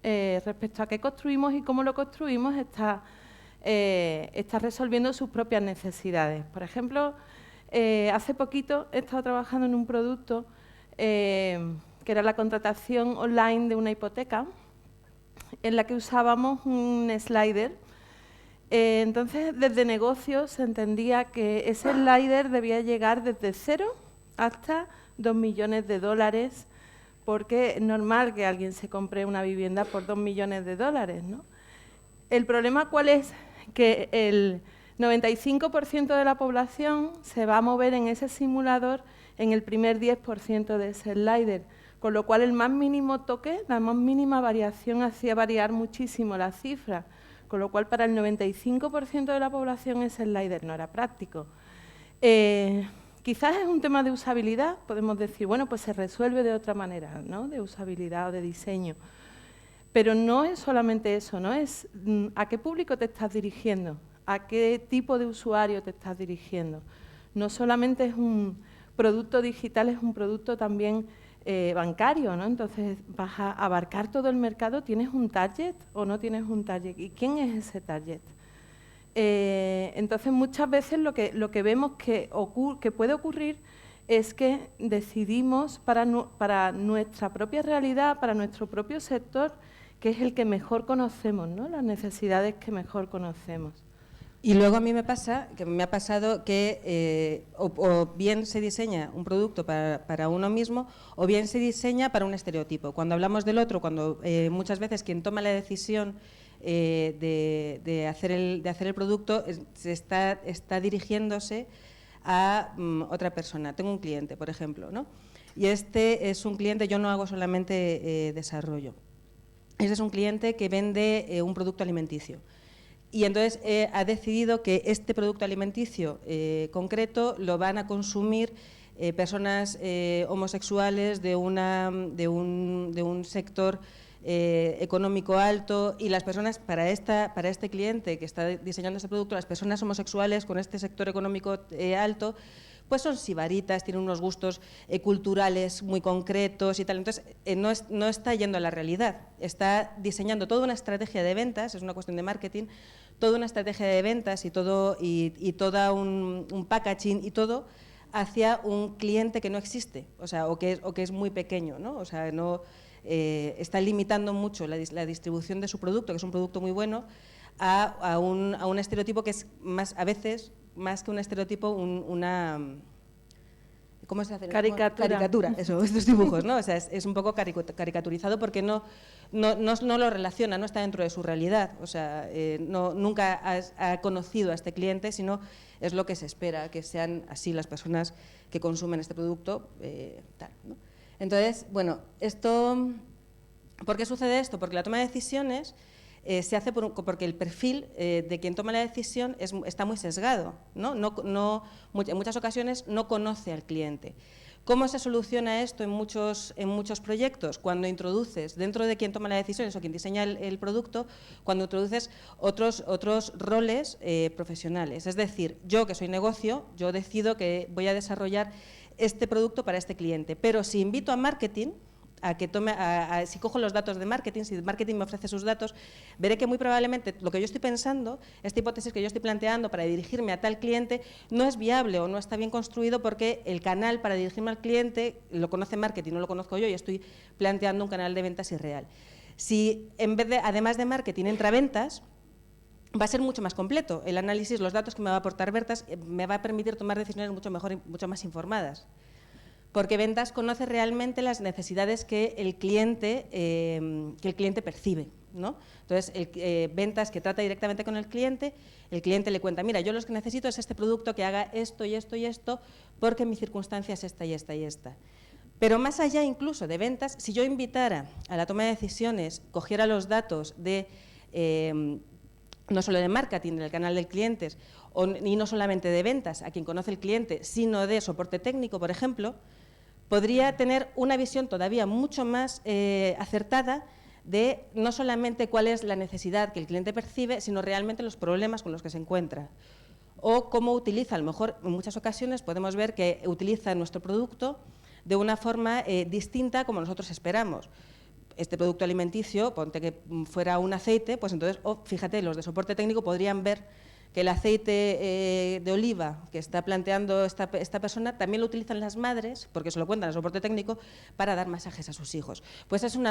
respecto a qué construimos y cómo lo construimos, está resolviendo sus propias necesidades. Por ejemplo, hace poquito he estado trabajando en un producto que era la contratación online de una hipoteca, en la que usábamos un slider. Entonces, desde negocios se entendía que ese slider debía llegar desde 0 hasta 2 millones de dólares, porque es normal que alguien se compre una vivienda por 2 millones de dólares, ¿no? El problema, ¿cuál es? Que el 95% de la población se va a mover en ese simulador en el primer 10% de ese slider, con lo cual el más mínimo toque, la más mínima variación hacía variar muchísimo la cifra, con lo cual para el 95% de la población ese slider no era práctico. Quizás es un tema de usabilidad, podemos decir, bueno, pues se resuelve de otra manera, ¿no?, de usabilidad o de diseño. Pero no es solamente eso, ¿no? Es a qué público te estás dirigiendo, a qué tipo de usuario te estás dirigiendo. No solamente es un producto digital, es un producto también bancario, ¿no? Entonces, vas a abarcar todo el mercado. ¿Tienes un target o no tienes un target? ¿Y quién es ese target? Entonces, muchas veces lo que vemos que puede ocurrir es que decidimos para nuestra propia realidad, para nuestro propio sector, que es el que mejor conocemos, ¿no?, las necesidades que mejor conocemos. Y luego a mí me ha pasado que o bien se diseña un producto para uno mismo o bien se diseña para un estereotipo. Cuando hablamos del otro, cuando muchas veces quien toma la decisión de hacer el producto se está dirigiéndose a otra persona. Tengo un cliente, por ejemplo, ¿no? Y este es un cliente, yo no hago solamente desarrollo. Este es un cliente que vende un producto alimenticio. Y entonces ha decidido que este producto alimenticio concreto lo van a consumir personas homosexuales de un sector económico alto, y las personas, para este cliente que está diseñando este producto, las personas homosexuales con este sector económico alto, pues son sibaritas, tienen unos gustos culturales muy concretos y tal. Entonces, no está yendo a la realidad, está diseñando toda una estrategia de ventas, es una cuestión de marketing, toda una estrategia de ventas y todo un packaging y todo hacia un cliente que no existe, o sea, o que es muy pequeño, ¿no? O sea, no está limitando mucho la distribución de su producto, que es un producto muy bueno, a un estereotipo que es a veces más que un estereotipo, una ¿cómo se hace? Caricatura, eso, estos dibujos, ¿no? O sea, es un poco caricaturizado porque no lo relaciona, no está dentro de su realidad. O sea, nunca ha conocido a este cliente, sino es lo que se espera, que sean así las personas que consumen este producto, tal, ¿no? Entonces, bueno, ¿por qué sucede esto? Porque la toma de decisiones se hace porque el perfil de quien toma la decisión está muy sesgado, ¿no? En muchas ocasiones no conoce al cliente. ¿Cómo se soluciona esto en muchos proyectos? Cuando introduces, dentro de quien toma la decisión o quien diseña el producto, cuando introduces otros roles profesionales. Es decir, yo que soy negocio, yo decido que voy a desarrollar este producto para este cliente, pero si invito a marketing, si cojo los datos de marketing, si marketing me ofrece sus datos, veré que muy probablemente lo que yo estoy pensando, esta hipótesis que yo estoy planteando para dirigirme a tal cliente, no es viable o no está bien construido, porque el canal para dirigirme al cliente lo conoce marketing, no lo conozco yo, y estoy planteando un canal de ventas irreal. Si en vez de, además de marketing, entra ventas, va a ser mucho más completo. El análisis, los datos que me va a aportar ventas, me va a permitir tomar decisiones mucho mejor y mucho más informadas. Porque ventas conoce realmente las necesidades que el cliente percibe, ¿no? Entonces, ventas que trata directamente con el cliente le cuenta, mira, yo lo que necesito es este producto que haga esto y esto y esto, porque mi circunstancia es esta y esta y esta. Pero más allá incluso de ventas, si yo invitara a la toma de decisiones, cogiera los datos de no solo de marketing, del canal del cliente, y no solamente de ventas, a quien conoce el cliente, sino de soporte técnico, por ejemplo, podría tener una visión todavía mucho más acertada de no solamente cuál es la necesidad que el cliente percibe, sino realmente los problemas con los que se encuentra. O cómo utiliza, a lo mejor en muchas ocasiones podemos ver que utiliza nuestro producto de una forma distinta como nosotros esperamos. este producto alimenticio, ponte que fuera un aceite, pues entonces, fíjate, los de soporte técnico podrían ver que el aceite de oliva que está planteando esta persona también lo utilizan las madres, porque se lo cuentan al soporte técnico, para dar masajes a sus hijos. Pues es un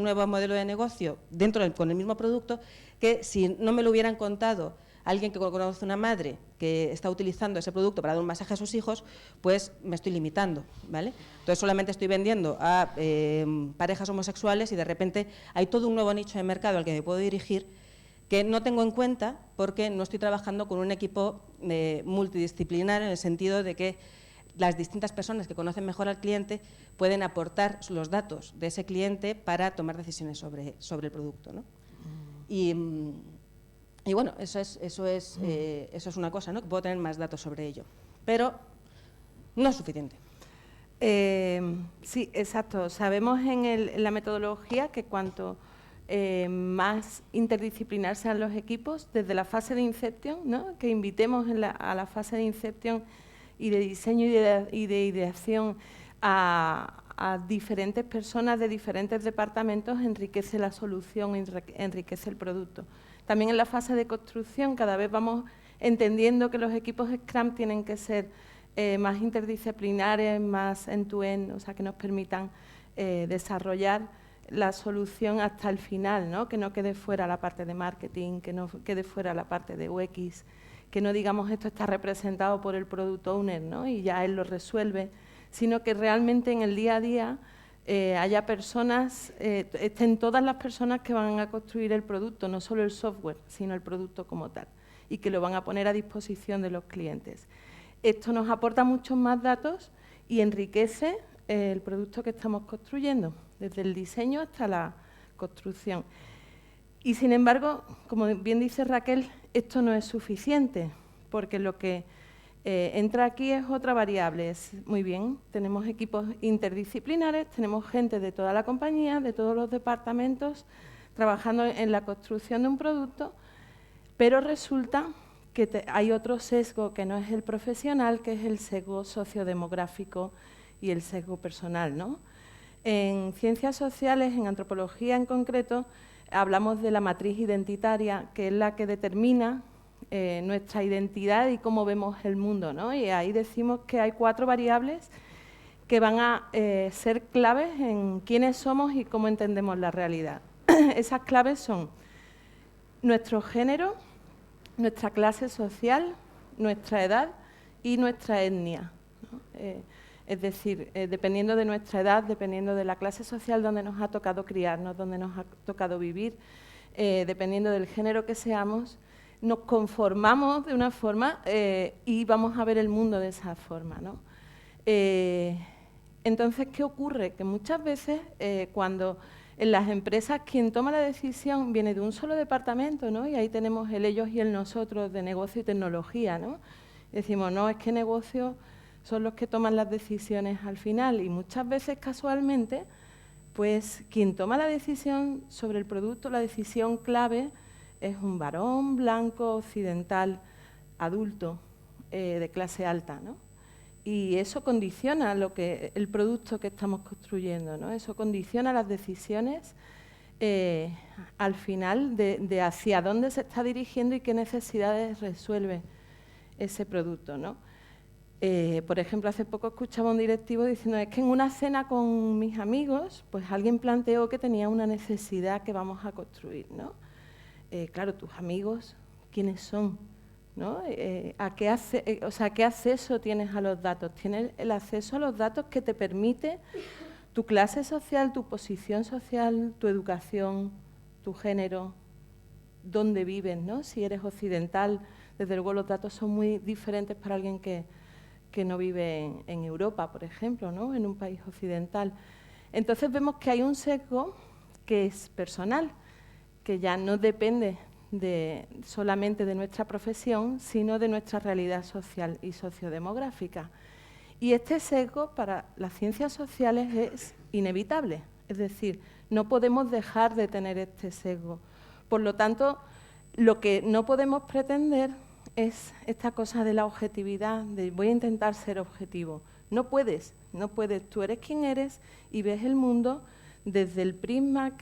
nuevo modelo de negocio con el mismo producto que si no me lo hubieran contado alguien que conoce una madre que está utilizando ese producto para dar un masaje a sus hijos, pues me estoy limitando, ¿vale? Entonces solamente estoy vendiendo a parejas homosexuales y de repente hay todo un nuevo nicho de mercado al que me puedo dirigir que no tengo en cuenta porque no estoy trabajando con un equipo multidisciplinar en el sentido de que las distintas personas que conocen mejor al cliente pueden aportar los datos de ese cliente para tomar decisiones sobre el producto, ¿no? Y bueno, eso es una cosa, ¿no? Que puedo tener más datos sobre ello, pero no es suficiente. Sí, exacto. Sabemos en la metodología que cuanto más interdisciplinar sean los equipos, desde la fase de Inception, ¿no? Que invitemos a la fase de Inception y de diseño y de ideación a diferentes personas de diferentes departamentos, enriquece la solución, enriquece el producto. También en la fase de construcción cada vez vamos entendiendo que los equipos Scrum tienen que ser más interdisciplinares, más end-to-end, o sea, que nos permitan desarrollar la solución hasta el final, ¿no? Que no quede fuera la parte de marketing, que no quede fuera la parte de UX, que no digamos esto está representado por el product owner, ¿no? Y ya él lo resuelve, sino que realmente en el día a día haya personas, estén todas las personas que van a construir el producto, no solo el software, sino el producto como tal, y que lo van a poner a disposición de los clientes. Esto nos aporta muchos más datos y enriquece el producto que estamos construyendo, desde el diseño hasta la construcción. Y sin embargo, como bien dice Raquel, esto no es suficiente, porque lo que entra aquí es otra variable. Muy bien, tenemos equipos interdisciplinares, tenemos gente de toda la compañía, de todos los departamentos, trabajando en la construcción de un producto, pero resulta que hay otro sesgo que no es el profesional, que es el sesgo sociodemográfico y el sesgo personal, ¿no? En ciencias sociales, en antropología en concreto, hablamos de la matriz identitaria, que es la que determina nuestra identidad y cómo vemos el mundo, ¿no? Y ahí decimos que hay 4 variables que van a ser claves en quiénes somos y cómo entendemos la realidad. Esas claves son nuestro género, nuestra clase social, nuestra edad y nuestra etnia, ¿no? Es decir, dependiendo de nuestra edad, dependiendo de la clase social donde nos ha tocado criarnos, donde nos ha tocado vivir, dependiendo del género que seamos, nos conformamos de una forma y vamos a ver el mundo de esa forma, ¿no? Entonces, ¿qué ocurre? Que muchas veces cuando en las empresas quien toma la decisión viene de un solo departamento, ¿no? Y ahí tenemos el ellos y el nosotros de negocio y tecnología, ¿no? Decimos, no, es que negocio son los que toman las decisiones al final y muchas veces casualmente, pues quien toma la decisión sobre el producto, la decisión clave, es un varón blanco, occidental, adulto, de clase alta, ¿no? Y eso condiciona el producto que estamos construyendo, ¿no? Eso condiciona las decisiones al final de hacia dónde se está dirigiendo y qué necesidades resuelve ese producto, ¿no? Por ejemplo, hace poco escuchaba un directivo diciendo es que en una cena con mis amigos, pues alguien planteó que tenía una necesidad que vamos a construir, ¿no? Claro, tus amigos, ¿quiénes son? ¿No? ¿Qué acceso tienes a los datos? Tienes el acceso a los datos que te permite tu clase social, tu posición social, tu educación, tu género, dónde vives, ¿no? Si eres occidental, desde luego los datos son muy diferentes para alguien que no vive en Europa, por ejemplo, ¿no? En un país occidental. Entonces vemos que hay un sesgo que es personal, que ya no depende solamente de nuestra profesión, sino de nuestra realidad social y sociodemográfica. Y este sesgo para las ciencias sociales es inevitable, es decir, no podemos dejar de tener este sesgo. Por lo tanto, lo que no podemos pretender es esta cosa de la objetividad, de voy a intentar ser objetivo. No puedes, tú eres quien eres y ves el mundo desde el prisma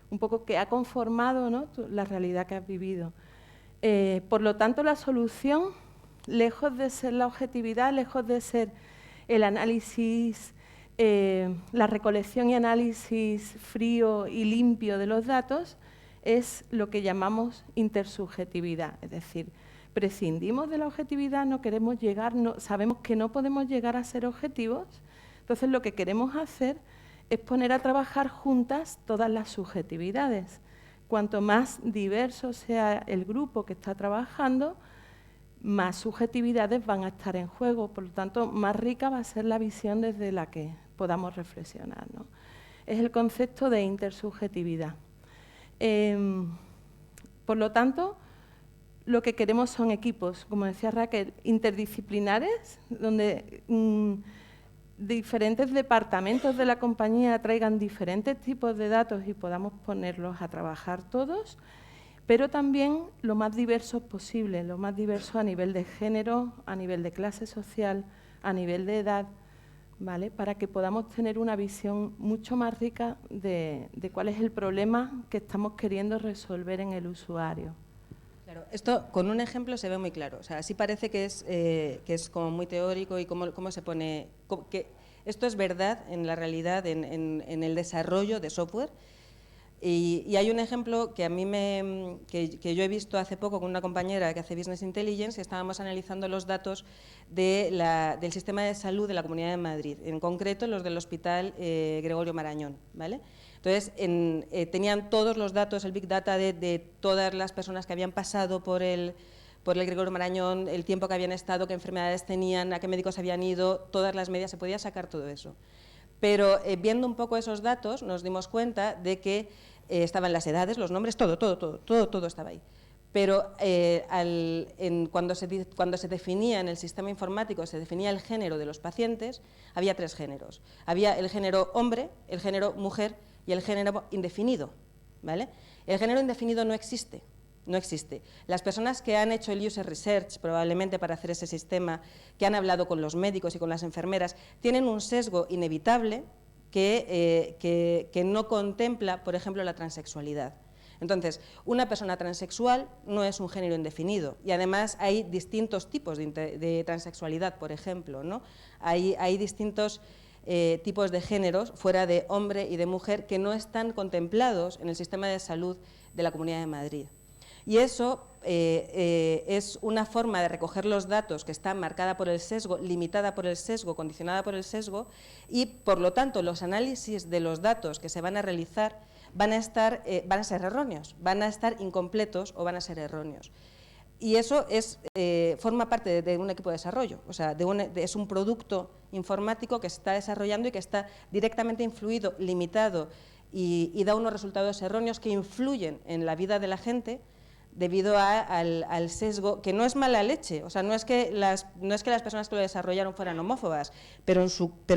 un poco que ha conformado, ¿no?, la realidad que has vivido. Por lo tanto, la solución, lejos de ser la objetividad, lejos de ser el análisis, la recolección y análisis frío y limpio de los datos, es lo que llamamos intersubjetividad. Es decir, prescindimos de la objetividad, no queremos llegar, sabemos que no podemos llegar a ser objetivos, entonces lo que queremos hacer es poner a trabajar juntas todas las subjetividades. Cuanto más diverso sea el grupo que está trabajando, más subjetividades van a estar en juego, por lo tanto, más rica va a ser la visión desde la que podamos reflexionar, ¿no? Es el concepto de intersubjetividad. Por lo tanto, lo que queremos son equipos, como decía Raquel, interdisciplinares, donde diferentes departamentos de la compañía traigan diferentes tipos de datos y podamos ponerlos a trabajar todos, pero también lo más diversos posible, lo más diverso a nivel de género, a nivel de clase social, a nivel de edad, ¿vale?, para que podamos tener una visión mucho más rica de cuál es el problema que estamos queriendo resolver en el usuario. Claro, esto con un ejemplo se ve muy claro. O sea, sí parece que es como muy teórico y cómo se pone... que esto es verdad en la realidad, en el desarrollo de software. Y hay un ejemplo que a mí que yo he visto hace poco con una compañera que hace Business Intelligence, y estábamos analizando los datos del sistema de salud de la Comunidad de Madrid, en concreto los del Hospital Gregorio Marañón, ¿vale? Entonces, tenían todos los datos, el Big Data de todas las personas que habían pasado por el Gregorio Marañón, el tiempo que habían estado, qué enfermedades tenían, a qué médicos habían ido, todas las medidas, se podía sacar todo eso. Pero viendo un poco esos datos nos dimos cuenta de que estaban las edades, los nombres, todo estaba ahí. Pero cuando se definía en el sistema informático, se definía el género de los pacientes, había 3 géneros. Había el género hombre, el género mujer y el género indefinido, ¿vale? El género indefinido no existe. No existe. Las personas que han hecho el user research, probablemente para hacer ese sistema, que han hablado con los médicos y con las enfermeras, tienen un sesgo inevitable que no contempla, por ejemplo, la transexualidad. Entonces, una persona transexual no es un género indefinido y además hay distintos tipos de transexualidad, por ejemplo, ¿no? Hay distintos tipos de géneros fuera de hombre y de mujer que no están contemplados en el sistema de salud de la Comunidad de Madrid. Y eso es una forma de recoger los datos que está marcada por el sesgo, limitada por el sesgo, condicionada por el sesgo, y por lo tanto los análisis de los datos que se van a realizar van a ser erróneos, van a estar incompletos o van a ser erróneos. Y eso forma parte de un equipo de desarrollo, o sea, es un producto informático que se está desarrollando y que está directamente influido, limitado y da unos resultados erróneos que influyen en la vida de la gente debido al sesgo, que no es mala leche, o sea, no es que las personas que lo desarrollaron fueran homófobas, pero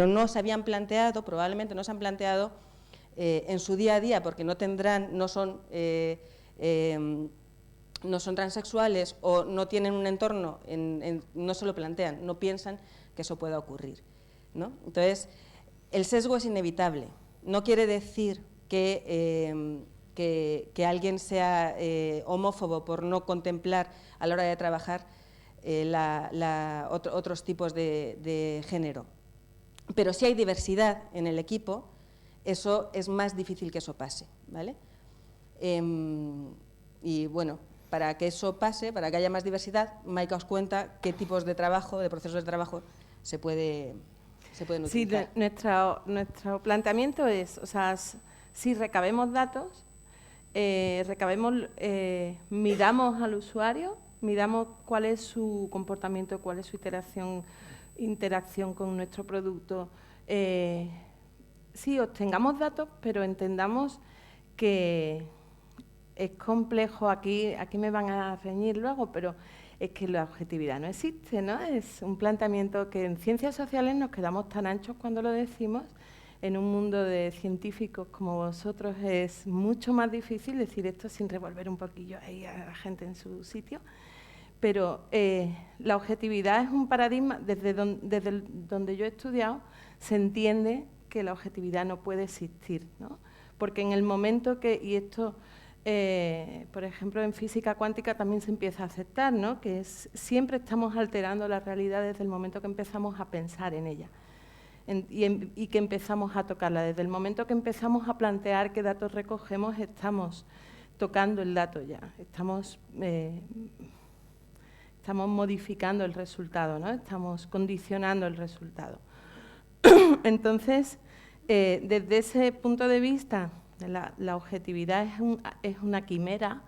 no se habían planteado, probablemente no se han planteado en su día a día, porque no son transexuales o no tienen un entorno, no se lo plantean, no piensan que eso pueda ocurrir, ¿no? Entonces, el sesgo es inevitable, no quiere decir que alguien sea homófobo por no contemplar a la hora de trabajar otros tipos de género. Pero si hay diversidad en el equipo, eso es más difícil que eso pase, ¿vale? Y bueno, para que eso pase, para que haya más diversidad, Maika os cuenta qué tipos de trabajo, de procesos de trabajo se pueden utilizar. Sí, nuestro planteamiento es, o sea, si recabemos datos, miramos al usuario, miramos cuál es su comportamiento, cuál es su interacción con nuestro producto. Sí, obtengamos datos, pero entendamos que es complejo, aquí me van a reñir luego, pero es que la objetividad no existe, ¿no? Es un planteamiento que en ciencias sociales nos quedamos tan anchos cuando lo decimos. En un mundo de científicos como vosotros es mucho más difícil decir esto sin revolver un poquillo ahí a la gente en su sitio. Pero la objetividad es un paradigma, desde donde yo he estudiado, se entiende que la objetividad no puede existir, ¿no? Porque en el momento que, y esto, por ejemplo, en física cuántica también se empieza a aceptar, ¿no? Que siempre estamos alterando la realidad desde el momento que empezamos a pensar en ella y que empezamos a tocarla. Desde el momento que empezamos a plantear qué datos recogemos, estamos tocando el dato ya, estamos modificando el resultado, ¿no? Estamos condicionando el resultado. Entonces, desde ese punto de vista, la objetividad es una quimera.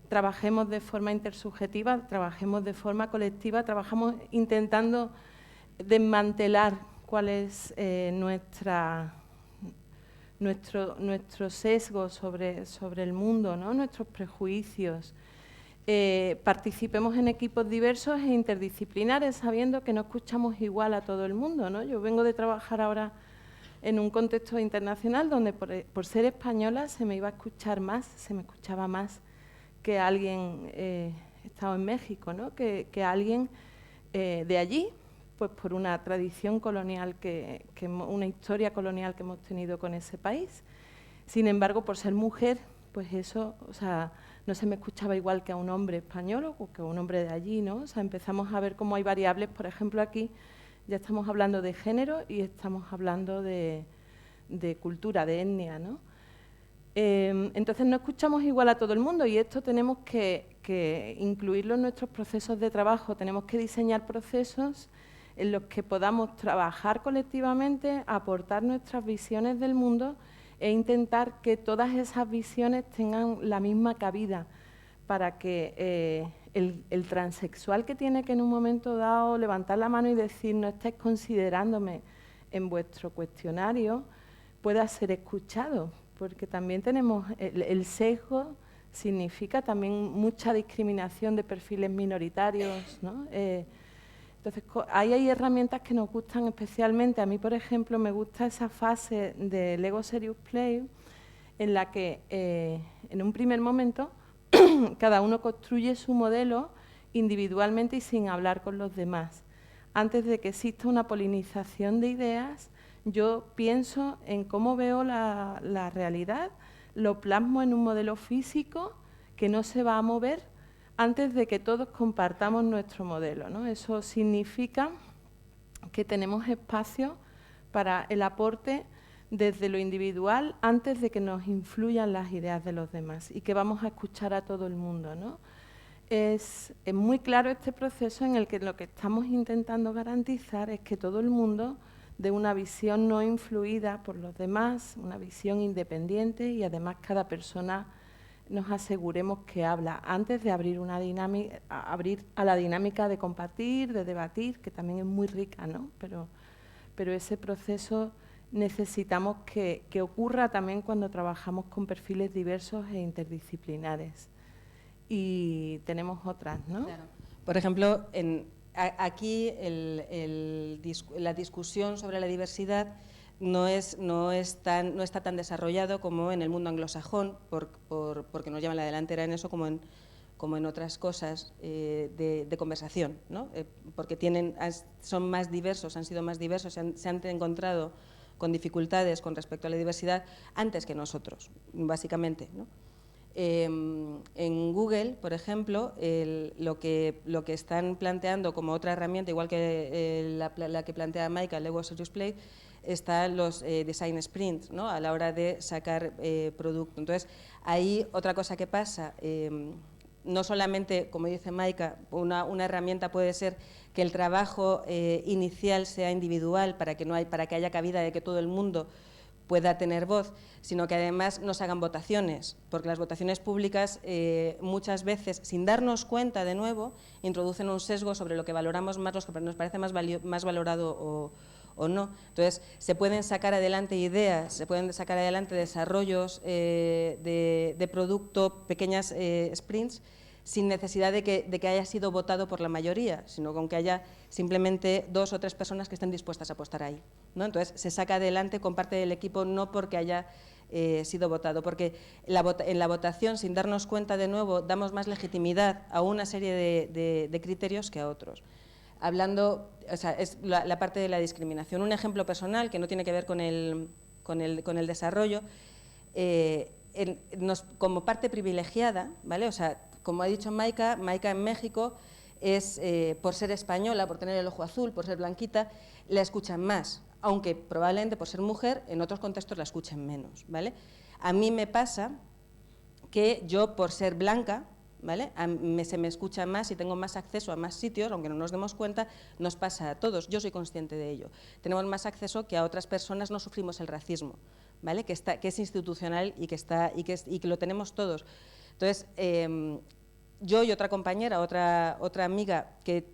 Trabajemos de forma intersubjetiva, trabajemos de forma colectiva, trabajamos intentando desmantelar cuál es nuestro sesgo sobre el mundo, ¿no? Nuestros prejuicios. Participemos en equipos diversos e interdisciplinares, sabiendo que no escuchamos igual a todo el mundo, ¿no? Yo vengo de trabajar ahora en un contexto internacional donde por ser española se me iba a escuchar más, se me escuchaba más que alguien, he estado en México, ¿no? que alguien de allí, pues por una tradición colonial, una historia colonial que hemos tenido con ese país. Sin embargo, por ser mujer, pues eso, o sea, no se me escuchaba igual que a un hombre español o que a un hombre de allí, ¿no? O sea, empezamos a ver cómo hay variables, por ejemplo, aquí ya estamos hablando de género y estamos hablando de cultura, de etnia, ¿no? Entonces no escuchamos igual a todo el mundo y esto tenemos que incluirlo en nuestros procesos de trabajo, tenemos que diseñar procesos en los que podamos trabajar colectivamente, aportar nuestras visiones del mundo e intentar que todas esas visiones tengan la misma cabida para que el transexual que tiene que en un momento dado levantar la mano y decir no estáis considerándome en vuestro cuestionario pueda ser escuchado, porque también tenemos el sesgo significa también mucha discriminación de perfiles minoritarios, ¿no? Entonces, ahí hay herramientas que nos gustan especialmente. A mí, por ejemplo, me gusta esa fase de Lego Serious Play en la que, en un primer momento, cada uno construye su modelo individualmente y sin hablar con los demás. Antes de que exista una polinización de ideas, yo pienso en cómo veo la realidad, lo plasmo en un modelo físico que no se va a mover antes de que todos compartamos nuestro modelo, ¿no? Eso significa que tenemos espacio para el aporte desde lo individual antes de que nos influyan las ideas de los demás y que vamos a escuchar a todo el mundo, ¿no? Es muy claro este proceso en el que lo que estamos intentando garantizar es que todo el mundo dé una visión no influida por los demás, una visión independiente y además cada persona nos aseguremos que habla antes de abrir a la dinámica de compartir, de debatir, que también es muy rica, ¿no? Pero ese proceso necesitamos que ocurra también cuando trabajamos con perfiles diversos e interdisciplinares. Y tenemos otras, ¿no? Claro. Por ejemplo, aquí la discusión sobre la diversidad no está tan desarrollado como en el mundo anglosajón, porque nos llevan la delantera en eso como en otras cosas de conversación, ¿no? Porque son más diversos, han sido más diversos, se han encontrado con dificultades con respecto a la diversidad antes que nosotros, básicamente, ¿no? En Google, por ejemplo, lo que están planteando como otra herramienta, igual que la que plantea Maika, Lego Serious Play, están los design sprints, ¿no? A la hora de sacar producto. Entonces, ahí otra cosa que pasa, no solamente, como dice Maika, una herramienta puede ser que el trabajo inicial sea individual para que haya cabida de que todo el mundo pueda tener voz, sino que además nos hagan votaciones, porque las votaciones públicas muchas veces, sin darnos cuenta de nuevo, introducen un sesgo sobre lo que valoramos más, lo que nos parece más valorado o no. Entonces, se pueden sacar adelante ideas, se pueden sacar adelante desarrollos de producto, pequeñas sprints, sin necesidad de que haya sido votado por la mayoría, sino con que haya simplemente 2 o 3 personas que estén dispuestas a apostar ahí, ¿no? Entonces, se saca adelante con parte del equipo, no porque haya sido votado, porque en la votación, sin darnos cuenta de nuevo, damos más legitimidad a una serie de criterios que a otros. hablando, o sea, es la parte de la discriminación. Un ejemplo personal que no tiene que ver con el desarrollo, como parte privilegiada, ¿vale? O sea, como ha dicho Maika en México es, por ser española, por tener el ojo azul, por ser blanquita, la escuchan más, aunque probablemente por ser mujer en otros contextos la escuchen menos, ¿vale? A mí me pasa que yo, por ser blanca, ¿vale? Se me escucha más y tengo más acceso a más sitios, aunque no nos demos cuenta, nos pasa a todos, yo soy consciente de ello. Tenemos más acceso que a otras personas, no sufrimos el racismo, ¿vale? Que es institucional y que lo tenemos todos. Entonces, yo y otra compañera, otra amiga, que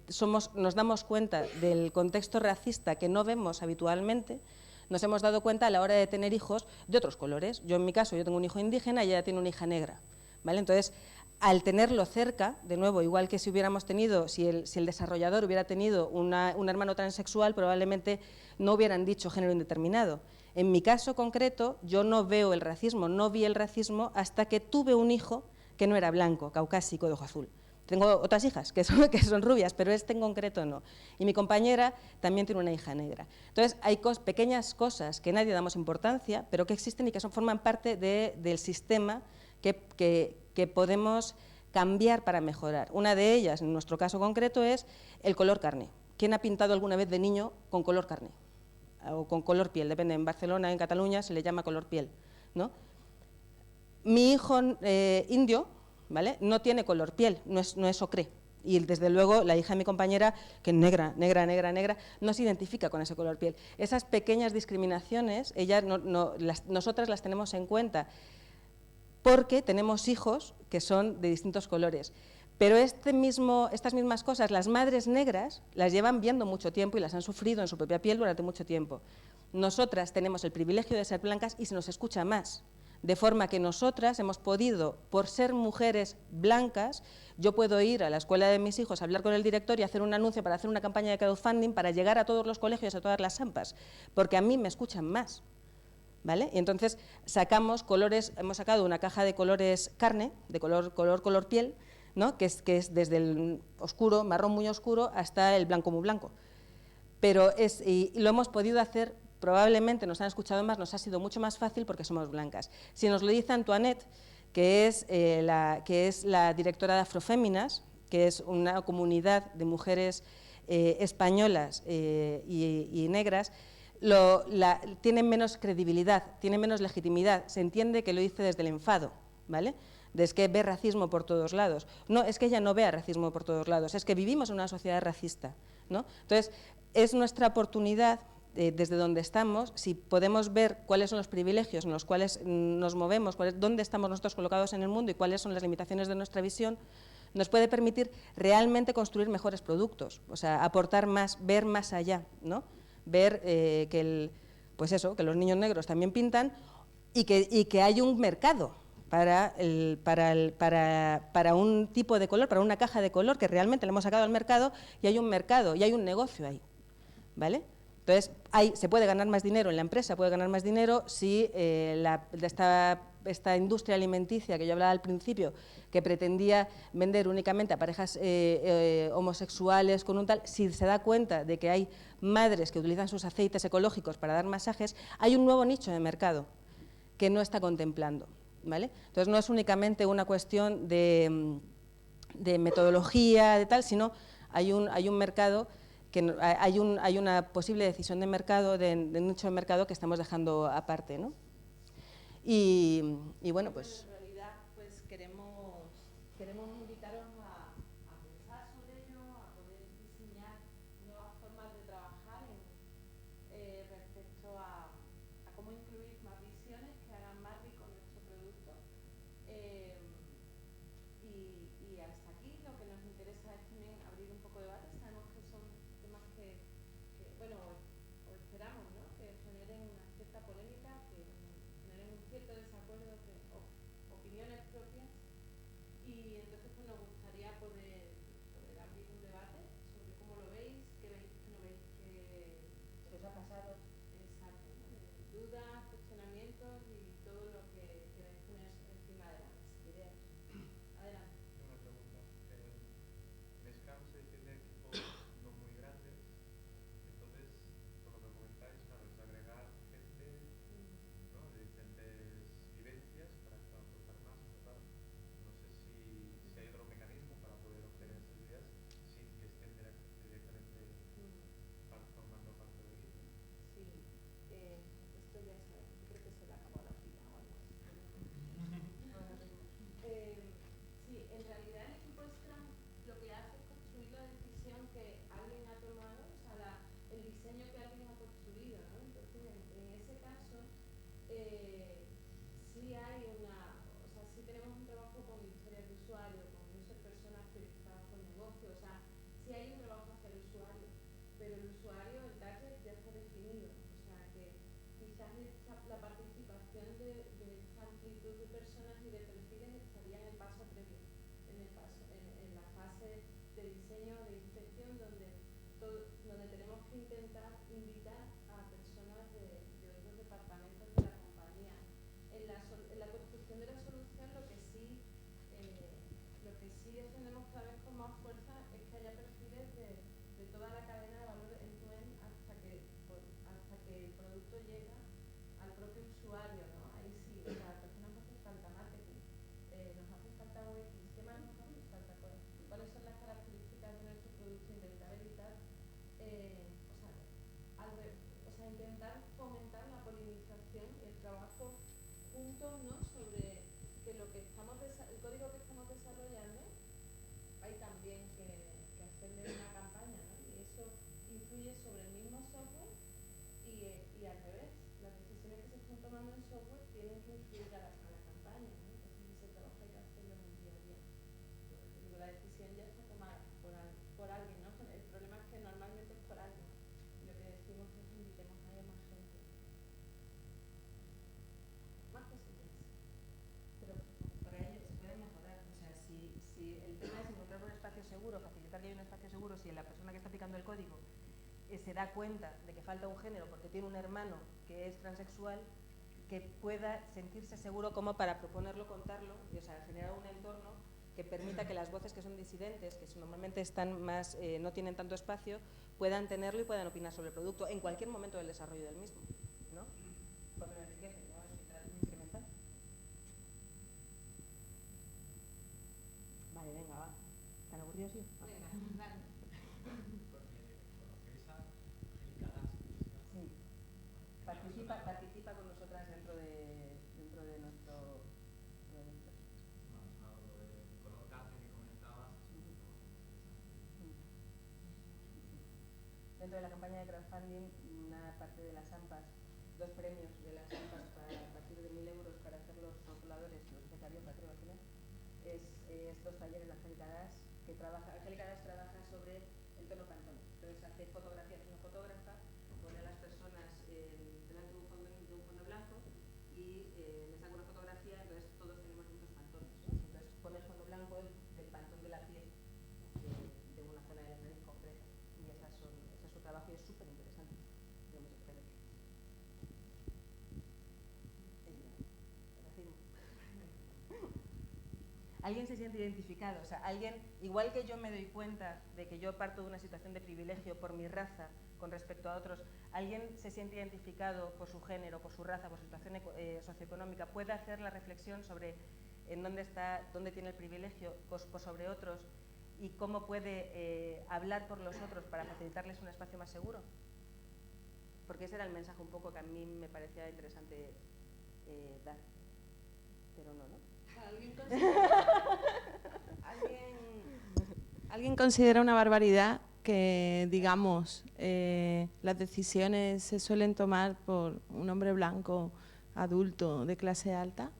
nos damos cuenta del contexto racista que no vemos habitualmente, nos hemos dado cuenta a la hora de tener hijos de otros colores. Yo, en mi caso, yo tengo un hijo indígena y ella tiene una hija negra, ¿vale? Entonces, al tenerlo cerca, de nuevo, igual que si hubiéramos tenido, si el desarrollador hubiera tenido un hermano transexual, probablemente no hubieran dicho género indeterminado. En mi caso concreto, yo no veo el racismo, no vi el racismo hasta que tuve un hijo que no era blanco, caucásico, de ojo azul. Tengo otras hijas que son rubias, pero este en concreto no. Y mi compañera también tiene una hija negra. Entonces, hay pequeñas cosas que nadie damos importancia, pero que existen y que forman parte del sistema que podemos cambiar para mejorar. Una de ellas, en nuestro caso concreto, es el color carne. ¿Quién ha pintado alguna vez de niño con color carne? O con color piel, depende, en Barcelona, en Cataluña, se le llama color piel, ¿no? Mi hijo indio, ¿vale?, no tiene color piel, no es ocre. Y desde luego la hija de mi compañera, que es negra, no se identifica con ese color piel. Esas pequeñas discriminaciones, nosotras las tenemos en cuenta porque tenemos hijos que son de distintos colores. Pero estas mismas cosas, las madres negras las llevan viendo mucho tiempo y las han sufrido en su propia piel durante mucho tiempo. Nosotras tenemos el privilegio de ser blancas y se nos escucha más. De forma que nosotras hemos podido, por ser mujeres blancas, yo puedo ir a la escuela de mis hijos, hablar con el director y hacer un anuncio para hacer una campaña de crowdfunding para llegar a todos los colegios, a todas las AMPAs, porque a mí me escuchan más, ¿vale? Y entonces sacamos colores, hemos sacado una caja de colores carne, de color piel, ¿no?, que es desde el oscuro, marrón muy oscuro, hasta el blanco muy blanco. Pero y lo hemos podido hacer. Probablemente nos han escuchado más, nos ha sido mucho más fácil porque somos blancas. Si nos lo dice Antoinette, que es la directora de Afroféminas, que es una comunidad de mujeres españolas y negras, tienen menos credibilidad, tienen menos legitimidad. Se entiende que lo dice desde el enfado, ¿vale? Es que ve racismo por todos lados. No, es que ella no vea racismo por todos lados, es que vivimos en una sociedad racista, ¿no? Entonces, es nuestra oportunidad, desde donde estamos, si podemos ver cuáles son los privilegios en los cuales nos movemos, dónde estamos nosotros colocados en el mundo y cuáles son las limitaciones de nuestra visión, nos puede permitir realmente construir mejores productos, o sea, aportar más, ver más allá, ¿no? Ver que los niños negros también pintan y que hay un mercado para un tipo de color, para una caja de color que realmente le hemos sacado al mercado, y hay un mercado y hay un negocio ahí, ¿vale? Entonces, se puede ganar más dinero en la empresa, puede ganar más dinero si esta industria alimenticia que yo hablaba al principio, que pretendía vender únicamente a parejas homosexuales con un tal, si se da cuenta de que hay madres que utilizan sus aceites ecológicos para dar masajes, hay un nuevo nicho de mercado que no está contemplando, ¿vale? Entonces, no es únicamente una cuestión de metodología, de tal, sino hay un mercado, hay una posible decisión de mercado, de nicho de mercado que estamos dejando aparte, ¿no? Y bueno, pues... En realidad, pues queremos invitaros a pensar sobre ello, a poder diseñar nuevas formas de trabajar respecto a cómo incluir más visiones que hagan más rico nuestro producto. Y hasta aquí lo que nos interesa es también abrir un poco de debate. Sabemos que son temas que bueno, o esperamos, ¿no?, que generen una cierta polémica, que generen un cierto desacuerdo, opiniones propias, y entonces pues nos gustaría poder abrir un debate sobre cómo lo veis, qué veis, qué no veis, qué os ha pasado. Exacto, ¿no?, dudas, cuestionamientos y todo lo que queráis poner encima de la mesa, ideas. Adelante. Una pregunta. Nescam se dice de equipo no muy grande. el diseño que alguien ha construido, ¿no? Entonces, en ese caso, sí hay una, o sea, sí tenemos un trabajo con historias de usuario, con user personas priorizadas por negocio, o sea, sí hay un trabajo hacia el usuario, pero el usuario, el target ya está definido, o sea, que quizás la participación de esta amplitud de personas y de perfiles estaría en el paso previo, en la fase de diseño, de inspección, donde tenemos que intentar invitar a personas de otros departamentos de la compañía. En la construcción de la solución lo que sí defendemos cada vez con más fuerza es que haya perfiles de toda la cadena de valor end-to-end hasta que el producto llega al propio usuario, ¿no? Ahí sí, o sea, a personas nos hace falta marketing, nos hace falta UX, ¿qué más nos hace falta? ¿Cuáles son las características de nuestro producto? Intentar evitar, intentar fomentar la polinización y el trabajo juntos, ¿no? Sobre que el código que estamos desarrollando hay también que hacerle una campaña, ¿no? Y eso influye sobre el mismo software y al revés. Las decisiones que se están tomando en software tienen que influir a la campaña, ¿no? Entonces ese trabajo hay que hacerlo en el día a día. Digo, la decisión ya está tomada por alguien, ¿no? El problema es que normalmente es por alguien. Y lo que decimos es que invitemos a más gente. Más posibles. Pero para ello se puede mejorar. O sea, si el tema es encontrar un espacio seguro, facilitar que haya un espacio seguro, si la persona que está aplicando el código se da cuenta de que falta un género porque tiene un hermano que es transexual, que pueda sentirse seguro como para proponerlo, contarlo, y, o sea, generar un entorno que permita que las voces que son disidentes, que normalmente están más, no tienen tanto espacio, puedan tenerlo y puedan opinar sobre el producto en cualquier momento del desarrollo del mismo, ¿no? Porque lo enriquece, ¿no? Es incremental. Vale, venga, va. ¿Están aburridos, sí? Venga, dale. ¿Conocéis a Angélica Das? Sí. Participa con nosotras dentro de nuestro proyecto. Con los cárceles que comentabas. Dentro de la campaña de crowdfunding, una parte de las AMPAs, 2 premios de las AMPAs a partir de 1.000 euros para hacer los rotuladores, los becario, creo al final, es 2 talleres de Angélica Das, que Angélica Das trabaja sobre el tono pantone. Entonces hace fotografías, es una fotógrafa, pone a las personas delante de un fondo blanco y les hago una fotografía, entonces todos tenemos distintos pantones, ¿no? Entonces pone el fondo blanco del pantón de la piel de una zona de la nariz concreta, y ese es su trabajo y es súper interesante. Alguien se siente identificado, o sea, alguien, igual que yo me doy cuenta de que yo parto de una situación de privilegio por mi raza con respecto a otros, alguien se siente identificado por su género, por su raza, por su situación socioeconómica, puede hacer la reflexión sobre en dónde tiene el privilegio por sobre otros y cómo puede hablar por los otros para facilitarles un espacio más seguro. Porque ese era el mensaje un poco que a mí me parecía interesante dar, pero no, ¿no? ¿Alguien considera una barbaridad que, digamos, las decisiones se suelen tomar por un hombre blanco, adulto, de clase alta?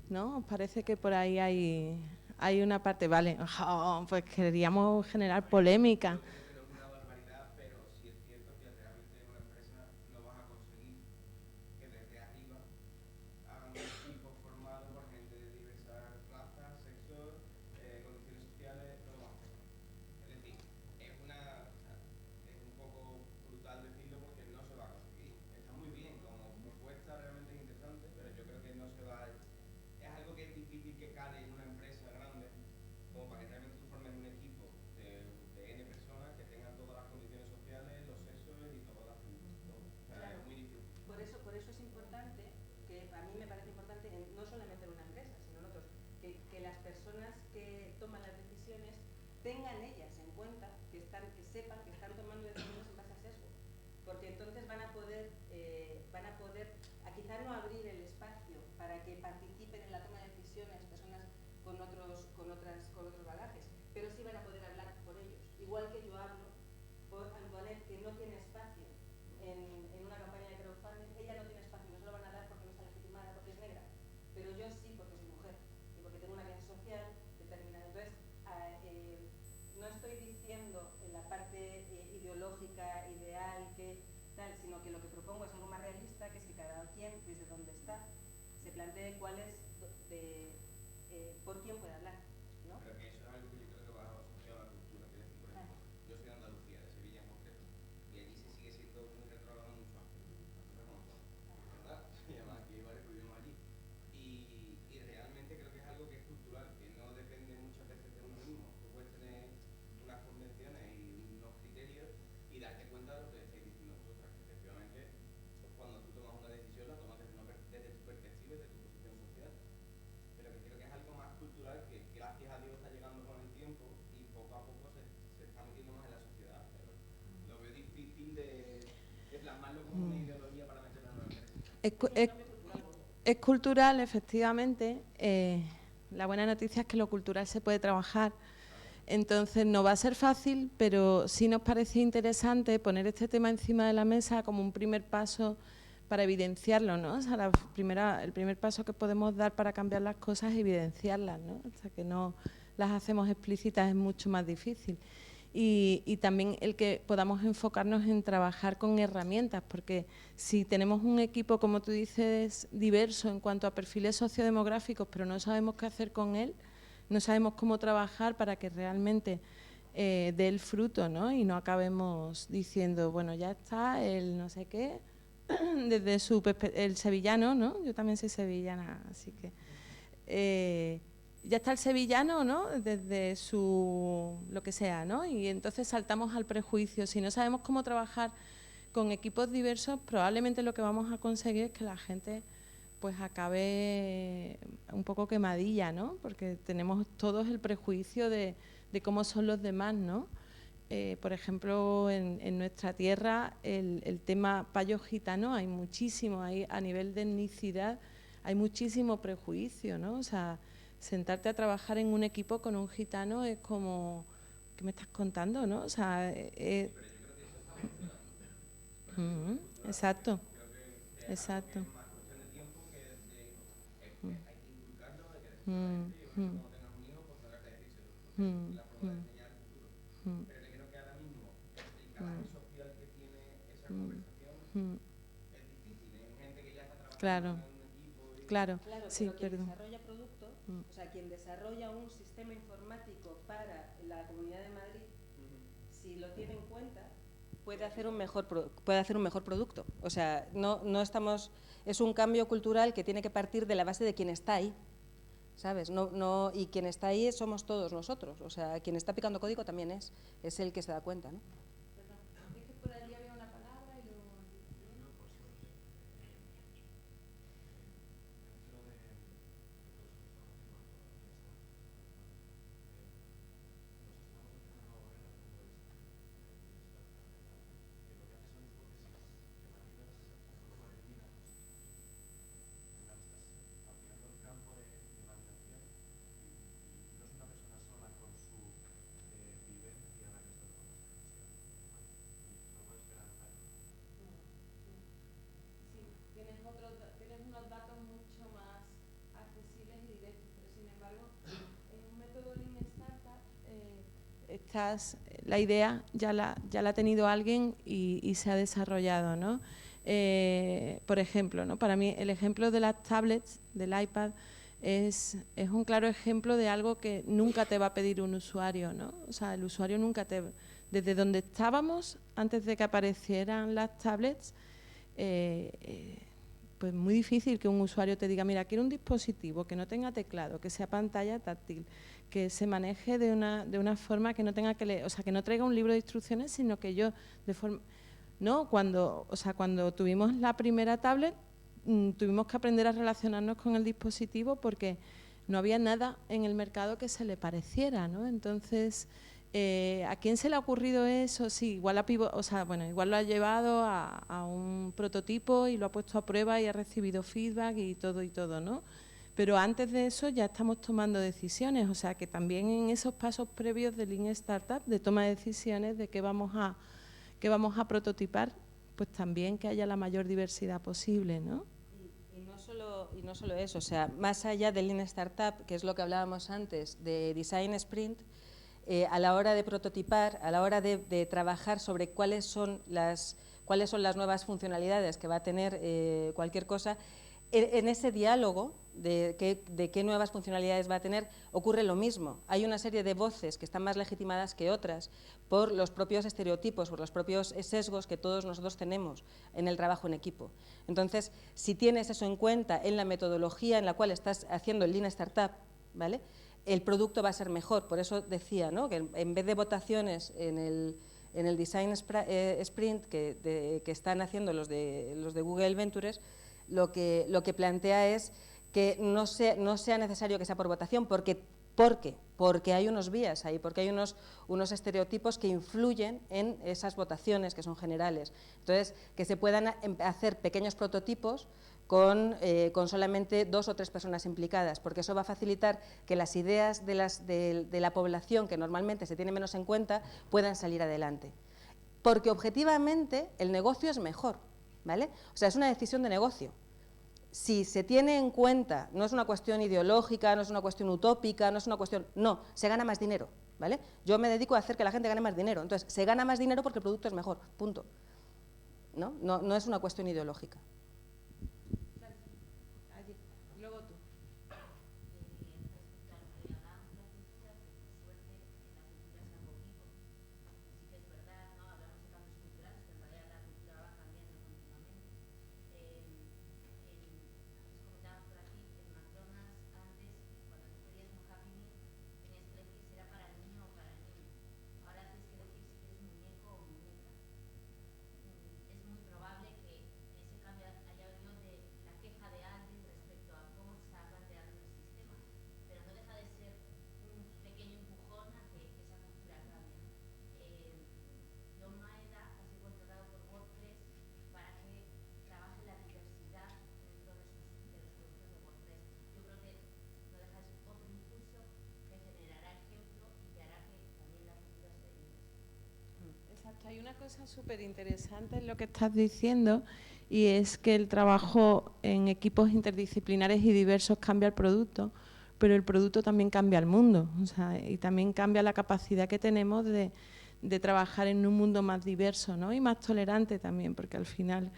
¿No? ¿Os parece que por ahí hay una parte? Vale, pues queríamos generar polémica. Por eso es importante, que a mí me parece importante, no solamente en una empresa, sino en otros, que las personas que toman las decisiones tengan ellas en cuenta, que sepan que están tomando decisiones en base a sesgo, porque entonces van a poder quizá no abrir el espacio para que participen en la toma de decisiones personas con otros bagajes, pero sí van a poder hablar por ellos, igual que yo hablo por Antoinette, que no tiene espacio no estoy diciendo en la parte ideológica, ideal, que tal, sino que lo que propongo es algo más realista, que es que cada quien, desde donde está, se plantee cuál es, por quién puede hablar, ¿no? Pero que eso es algo que yo creo que va asociado a la cultura. Quiero decir, por ejemplo, yo soy de Andalucía, de Sevilla en concreto, y allí se sigue siendo muy retrógrado mucho más. Las cosas como son, ¿verdad? Y además aquí hay varios que vivimos allí. Y realmente creo que es algo que es cultural, que no depende muchas veces de uno mismo. Tú puedes tener unas convenciones y unos criterios y darte cuenta de lo que estáis diciendo vosotras, que efectivamente cuando tú tomas una decisión la tomas desde tu perspectiva, desde tu posición social, pero que creo que es algo más cultural que gracias a Dios está llegando con el tiempo y poco a poco se está metiendo más en la sociedad, pero lo veo difícil de plasmarlo como una ideología para meterla en una empresa. Es cultural, efectivamente. La buena noticia es que lo cultural se puede trabajar. Entonces no va a ser fácil, pero sí nos parece interesante poner este tema encima de la mesa como un primer paso para evidenciarlo, ¿no? O sea, el primer paso que podemos dar para cambiar las cosas es evidenciarlas, ¿no? Hasta que no las hacemos explícitas es mucho más difícil. Y también el que podamos enfocarnos en trabajar con herramientas, porque si tenemos un equipo, como tú dices, diverso en cuanto a perfiles sociodemográficos, pero no sabemos qué hacer con él, no sabemos cómo trabajar para que realmente dé el fruto, ¿no? Y no acabemos diciendo, bueno, ya está, el no sé qué, desde su perspectiva, el sevillano, ¿no? Yo también soy sevillana, así que ya está el sevillano, ¿no? Desde su lo que sea, ¿no? Y entonces saltamos al prejuicio. Si no sabemos cómo trabajar con equipos diversos, probablemente lo que vamos a conseguir es que la gente pues acabe un poco quemadilla, ¿no? Porque tenemos todos el prejuicio de cómo son los demás, ¿no? Por ejemplo, en nuestra tierra el tema payo gitano hay muchísimo, hay, a nivel de etnicidad hay muchísimo prejuicio, ¿no? O sea, sentarte a trabajar en un equipo con un gitano es como, ¿qué me estás contando, no? O sea, exacto, exacto. Pero que creo que ahora mismo el carácter social que tiene esa conversación es difícil. Hay gente que ya está trabajando en un equipo y... Claro, claro, sí, pero quien perdón. desarrolla producto, o sea, quien desarrolla un sistema informático para la Comunidad de Madrid, si lo tiene en cuenta, puede hacer un mejor producto. O sea, no estamos, es un cambio cultural que tiene que partir de la base de quien está ahí, ¿sabes? Y quien está ahí somos todos nosotros. O sea, quien está picando código también es el que se da cuenta, ¿no? Perdón, es que por allí había una palabra y luego... Tienes unos datos mucho más accesibles y directos, pero sin embargo, en un método Lean Startup, la idea ya la ha tenido alguien y se ha desarrollado, ¿no? Por ejemplo, ¿no? Para mí el ejemplo de las tablets, del iPad, es un claro ejemplo de algo que nunca te va a pedir un usuario, ¿no? O sea, el usuario nunca te... Desde donde estábamos, antes de que aparecieran las tablets, pues muy difícil que un usuario te diga, mira, quiero un dispositivo que no tenga teclado, que sea pantalla táctil, que se maneje de una forma que no tenga que leer, o sea, que no traiga un libro de instrucciones, sino que yo de forma... No, cuando tuvimos la primera tablet, tuvimos que aprender a relacionarnos con el dispositivo porque no había nada en el mercado que se le pareciera, ¿no? Entonces, ¿a quién se le ha ocurrido eso? Sí, igual igual lo ha llevado a un prototipo y lo ha puesto a prueba y ha recibido feedback y todo, ¿no? Pero antes de eso ya estamos tomando decisiones, o sea que también en esos pasos previos de Lean Startup, de toma de decisiones de qué vamos a prototipar, pues también que haya la mayor diversidad posible, ¿no? Y no solo eso, o sea, más allá del Lean Startup, que es lo que hablábamos antes, de Design Sprint, a la hora de prototipar, a la hora de trabajar sobre cuáles son las nuevas funcionalidades que va a tener cualquier cosa, en ese diálogo de qué nuevas funcionalidades va a tener, ocurre lo mismo. Hay una serie de voces que están más legitimadas que otras por los propios estereotipos, por los propios sesgos que todos nosotros tenemos en el trabajo en equipo. Entonces, si tienes eso en cuenta en la metodología en la cual estás haciendo el Lean Startup, ¿vale?, el producto va a ser mejor. Por eso decía, ¿no?, que en vez de votaciones en el Design Sprint que están haciendo los de Google Ventures, lo que plantea es que no sea necesario que sea por votación, porque hay unos vías ahí, porque hay unos estereotipos que influyen en esas votaciones que son generales. Entonces, que se puedan hacer pequeños prototipos con solamente 2 o 3 personas implicadas, porque eso va a facilitar que las ideas de la población, que normalmente se tiene menos en cuenta, puedan salir adelante. Porque objetivamente el negocio es mejor, ¿vale? O sea, es una decisión de negocio. Si se tiene en cuenta, no es una cuestión ideológica, no es una cuestión utópica, no es una cuestión… No, se gana más dinero, ¿vale? Yo me dedico a hacer que la gente gane más dinero. Entonces, se gana más dinero porque el producto es mejor, punto. No es una cuestión ideológica. Allí. Luego tú. Exacto, hay una cosa súper interesante en lo que estás diciendo, y es que el trabajo en equipos interdisciplinares y diversos cambia el producto, pero el producto también cambia el mundo, o sea, y también cambia la capacidad que tenemos de trabajar en un mundo más diverso, ¿no?, y más tolerante también, porque al final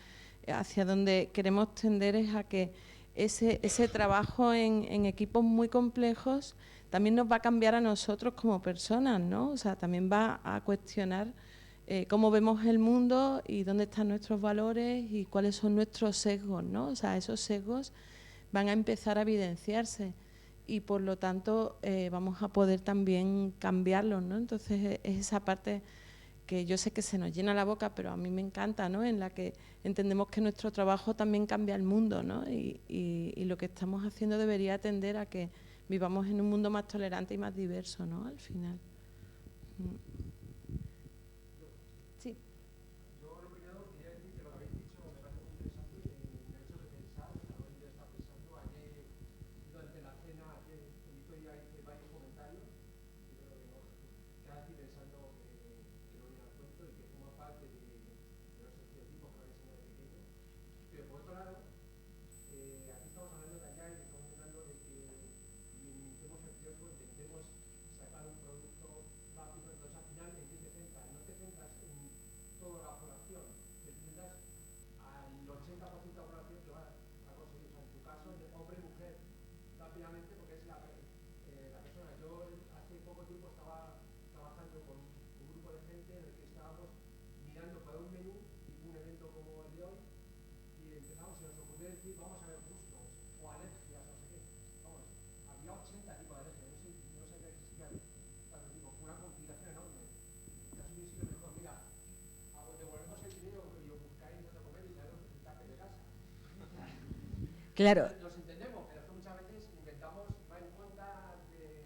hacia donde queremos tender es a que ese trabajo en equipos muy complejos también nos va a cambiar a nosotros como personas, ¿no? O sea, también va a cuestionar cómo vemos el mundo y dónde están nuestros valores y cuáles son nuestros sesgos, ¿no? O sea, esos sesgos van a empezar a evidenciarse y por lo tanto vamos a poder también cambiarlos, ¿no? Entonces es esa parte que yo sé que se nos llena la boca, pero a mí me encanta, ¿no?, en la que entendemos que nuestro trabajo también cambia el mundo, ¿no?, y lo que estamos haciendo debería tender a que vivamos en un mundo más tolerante y más diverso, ¿no?, al final. Sí. Yo lo primero quería decir que lo que habéis dicho me parece muy interesante, me ha hecho repensar, a lo que está pensando ayer durante la cena, ayer en Vitoria hice varios comentarios y creo que no, quedaste pensando que no viene al cuento y que forma parte de los estereotipos que me habéis enseñado de pequeño. Pero por otro lado, aquí estamos hablando de allá y estamos hablando de que minimicemos el riesgo, intentemos sacar un producto rápido, entonces al final en qué te centras, no te centras en toda la población, te centras al 80% de la población que va a conseguir, o sea, en tu caso, de hombre y mujer, rápidamente, porque es la persona. Yo hace poco tiempo estaba trabajando con un grupo de gente en el que estábamos mirando para un menú, tipo un evento como el de hoy, y empezamos, se nos ocurrió decir, vamos a ver gustos o alergias, no sé qué. Vamos, había 80 tipos de alergias, no sé qué existían tanto tipo, fue una complicación enorme. Casi hubiese sido mejor, mira, devolvemos el dinero y os buscáis donde comer y traeros el tape de casa. Claro. Los entendemos, pero es que muchas veces intentamos va en contra de…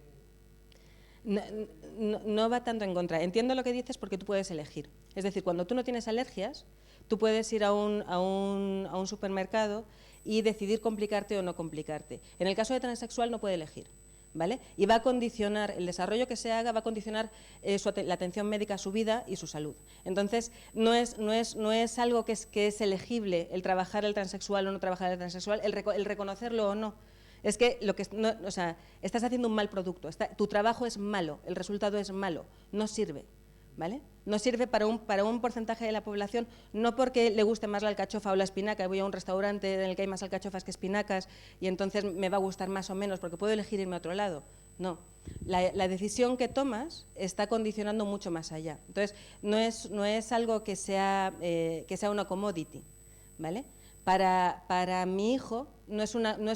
No va tanto en contra. Entiendo lo que dices porque tú puedes elegir. Es decir, cuando tú no tienes alergias, tú puedes ir a un supermercado y decidir complicarte o no complicarte. En el caso de transexual no puede elegir, ¿vale? Y va a condicionar, el desarrollo que se haga va a condicionar la atención médica a su vida y su salud. Entonces, no es algo que es elegible el trabajar el transexual o no trabajar el transexual, el reconocerlo o no, Es que, o sea, estás haciendo un mal producto, tu trabajo es malo, el resultado es malo, no sirve, ¿vale? No sirve para un porcentaje de la población, no porque le guste más la alcachofa o la espinaca, voy a un restaurante en el que hay más alcachofas que espinacas y entonces me va a gustar más o menos porque puedo elegir irme a otro lado. No, la decisión que tomas está condicionando mucho más allá. Entonces, no es algo que sea una commodity, ¿vale? Para mi hijo no es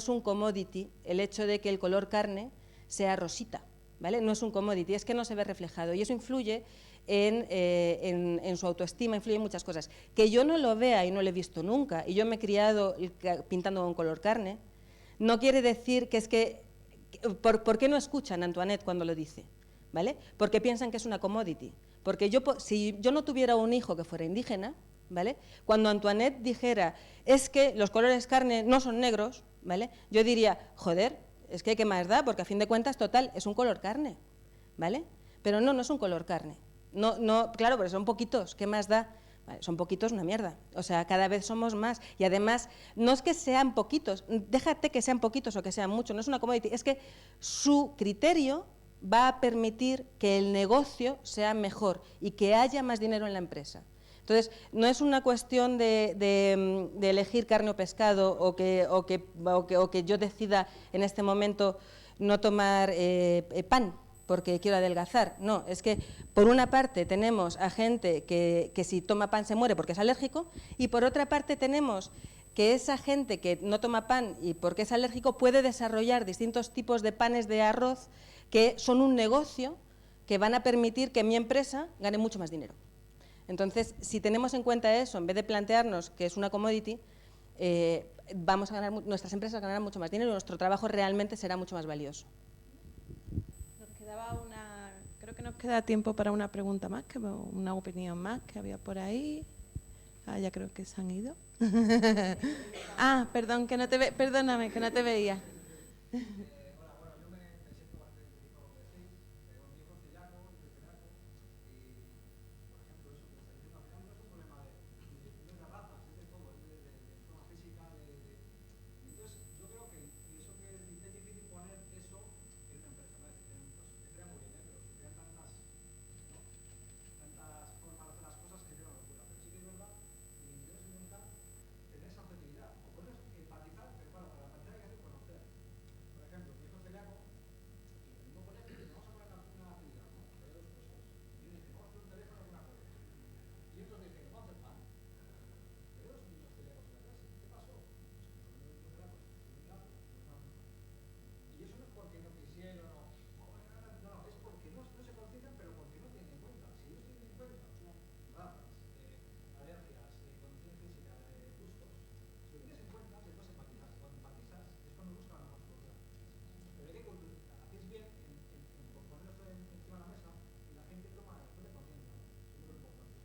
un commodity el hecho de que el color carne sea rosita, ¿vale? No es un commodity, es que no se ve reflejado y eso influye en su autoestima, influye en muchas cosas. Que yo no lo vea y no lo he visto nunca y yo me he criado pintando con color carne, no quiere decir que es que... ¿Por qué no escuchan a Antoinette cuando lo dice? ¿Vale? Porque piensan que es una commodity. Porque si yo no tuviera un hijo que fuera indígena, ¿vale? Cuando Antoinette dijera, es que los colores carne no son negros, ¿vale? Yo diría, joder, es que ¿qué más da? Porque a fin de cuentas, total, es un color carne, ¿vale? Pero no es un color carne. Claro, pero son poquitos, ¿qué más da? Vale, son poquitos, una mierda. O sea, cada vez somos más. Y además, no es que sean poquitos, déjate que sean poquitos o que sean muchos, no es una commodity, es que su criterio va a permitir que el negocio sea mejor y que haya más dinero en la empresa. Entonces, no es una cuestión de elegir carne o pescado o que yo decida en este momento no tomar pan porque quiero adelgazar. No, es que por una parte tenemos a gente que si toma pan se muere porque es alérgico y por otra parte tenemos que esa gente que no toma pan y porque es alérgico puede desarrollar distintos tipos de panes de arroz que son un negocio que van a permitir que mi empresa gane mucho más dinero. Entonces, si tenemos en cuenta eso, en vez de plantearnos que es una commodity, nuestras empresas ganarán mucho más dinero y nuestro trabajo realmente será mucho más valioso. Creo que nos queda tiempo para una pregunta más, una opinión más que había por ahí. Ya creo que se han ido. Perdón, perdóname, que no te veía. Hola, bueno, yo me siento bastante identificado con lo que decís. Mi hijo es celíaco, yo soy celíaco, y por ejemplo, eso que me está diciendo al final no es un problema no es de razas, es de todo, es de forma física, Entonces, yo creo que eso que es difícil poner eso en una empresa, ¿no? Es decir, se crea muy bien, pero se crean tantas formas de hacer las cosas que es una locura. Pero sí que es verdad que mi interés es nunca tener esa objetividad, o poder empatizar, pero claro, para empatizar hay que hacer conocer. Por ejemplo, mi hijo es celíaco y en el mismo colegio dice, vamos a poner una actividad, ¿no? Hay dos cosas. Y uno dice, vamos a hacer un teléfono con una cosa. Y otros dicen, vamos a hacer pan. Pero hay dos niños celíacos en la clase. ¿Qué pasó? Pues que los niños celíacos en un lado, pues no hacen pan. Y eso no es porque no quisieron o no, es porque no se conciencian, pero porque no tienen en cuenta. Si ellos tienen en cuenta razas, alergias, condiciones físicas, gustos, si lo tienes en cuenta, después empatizas. Cuando empatizas es cuando buscas la mejor solución. Pero hay que hacéis bien en poner esto encima de la mesa y la gente toma conciencia. Es muy importante.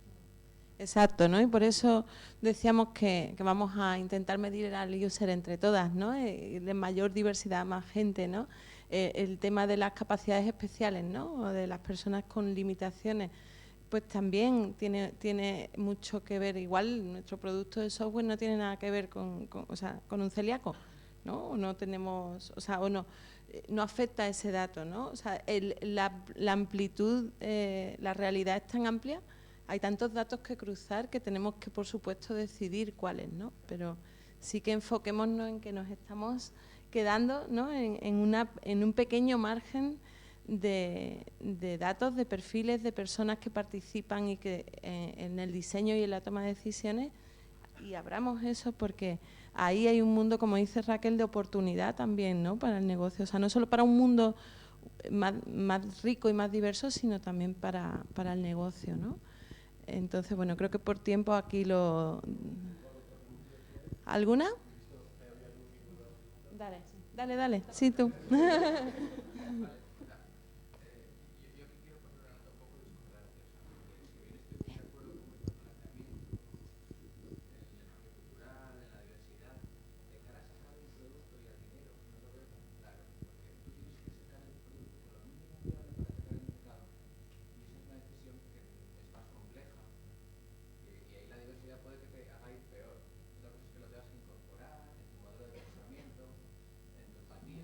Exacto, ¿no? Y por eso decíamos que vamos a intentar medir al user entre todas, ¿no? De mayor diversidad, más gente, ¿no? El tema de las capacidades especiales, ¿no? O de las personas con limitaciones, pues también tiene mucho que ver. Igual nuestro producto de software no tiene nada que ver con un celíaco, ¿no? O no tenemos, no afecta ese dato, ¿no? O sea, la amplitud, la realidad es tan amplia. Hay tantos datos que cruzar que tenemos que, por supuesto, decidir cuáles, ¿no? Pero sí que enfoquémonos en que nos estamos quedando, ¿no? en un pequeño margen de datos, de perfiles, de personas que participan y que en el diseño y en la toma de decisiones, y abramos eso porque ahí hay un mundo, como dice Raquel, de oportunidad también, ¿no? Para el negocio. O sea, no solo para un mundo más rico y más diverso, sino también para el negocio, ¿no? Entonces, bueno, creo que por tiempo aquí ¿Alguna? Dale. Sí, tú. Puede que te haga ir peor. Otra cosa es que lo tengas que incorporar en tu modelo de pensamiento, en tu empatía.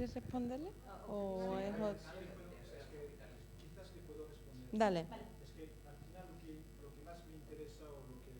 ¿Quieres responderle? ¿O es otro? Quizás le puedo responder. Dale. Es que al final lo que más me interesa o lo que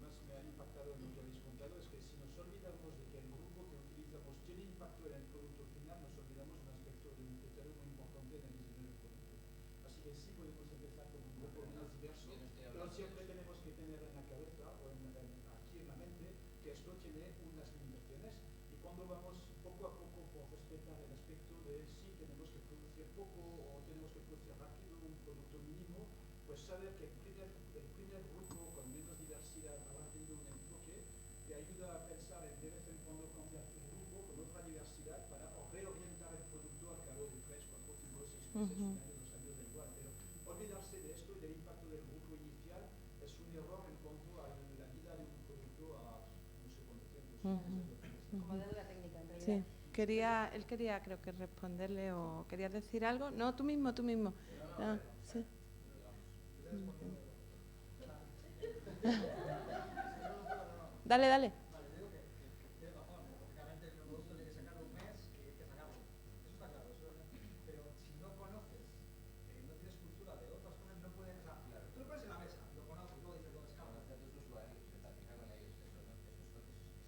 más me ha impactado en lo que habéis contado es que si nos olvidamos de que el grupo que utilizamos tiene impacto en el producto final, nos olvidamos de un aspecto de un criterio muy importante en el diseño del producto. Así que sí podemos empezar con un grupo más diverso, pero siempre tenemos que tener en la cabeza o aquí en la mente que esto tiene unas limitaciones y cuando vamos poco a poco por respetar el aspecto de si tenemos que producir poco o tenemos que producir rápido un producto mínimo, pues saber que el primer grupo con menos diversidad habrá tenido un enfoque te ayuda a pensar en de vez en cuando cambiar tu grupo con otra diversidad para reorientar el producto al cabo de 3, 4, 5, 6 meses, un año, 2 años, da igual. Pero olvidarse de esto y del impacto del grupo inicial es un error en cuanto a la vida de un producto a no sé cuánto tiempo. Como deuda técnica, en realidad. Sí. Él quería, creo que responderle o querías decir algo. No, tú mismo. Ah, sí. Dale. Vale, digo que tiene razón, lógicamente el producto tiene que sacarlo un mes, que sacarlo. Eso está claro, pero si no conoces, no tienes cultura de otras cosas, no puedes, o sea, tú lo pones en la mesa, lo conoces, luego dices, lo descargas. De tus usuarios, se te fija con ellos,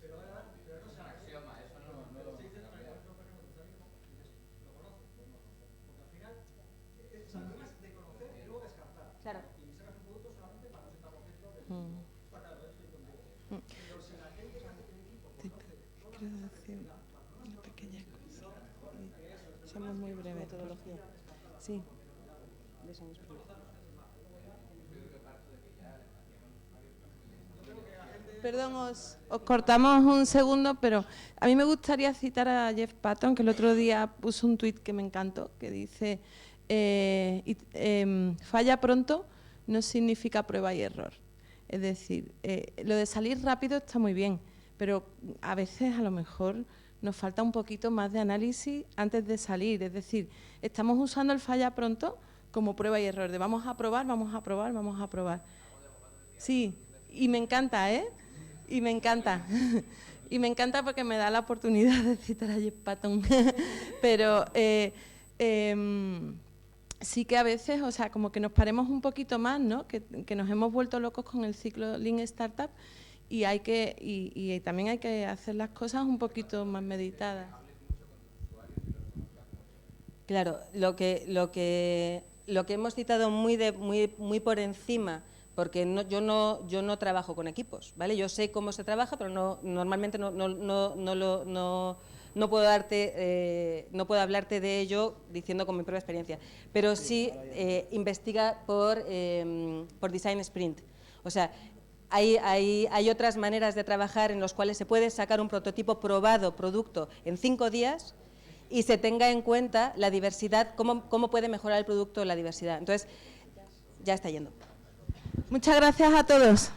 Pero no es un sabes. axioma, eso no lo Estoy diciendo que, por ejemplo, tus amigos, dices, ¿lo conoces? Pues no, porque al final, o sea, el problema es de conocer y luego descartar. Claro. Y sacas un producto solamente para un 80% del Está claro, estoy contigo. Pero si la gente que hace un equipo conoce Quiero decir una pequeña cosa. Somos muy breves. Metodología. Sí. Perdón, os cortamos un segundo, pero a mí me gustaría citar a Jeff Patton, que el otro día puso un tuit que me encantó, que dice, falla pronto no significa prueba y error. Es decir, lo de salir rápido está muy bien, pero a veces a lo mejor nos falta un poquito más de análisis antes de salir. Es decir, estamos usando el falla pronto como prueba y error, de vamos a probar. Sí, y me encanta, ¿eh? Y me encanta. Y me encanta porque me da la oportunidad de citar a Jeff Patton. Pero sí que a veces, o sea, como que nos paremos un poquito más, ¿no? Que nos hemos vuelto locos con el ciclo Lean Startup y también hay que hacer las cosas un poquito más meditadas. Claro, lo que hemos citado muy por encima, porque yo no trabajo con equipos, ¿vale? Yo sé cómo se trabaja, pero normalmente no puedo hablarte de ello diciendo con mi propia experiencia, pero sí investiga por Design Sprint. O sea, hay otras maneras de trabajar en las cuales se puede sacar un prototipo probado, producto, en 5 días y se tenga en cuenta la diversidad, cómo puede mejorar el producto la diversidad. Entonces, ya está yendo. Muchas gracias a todos.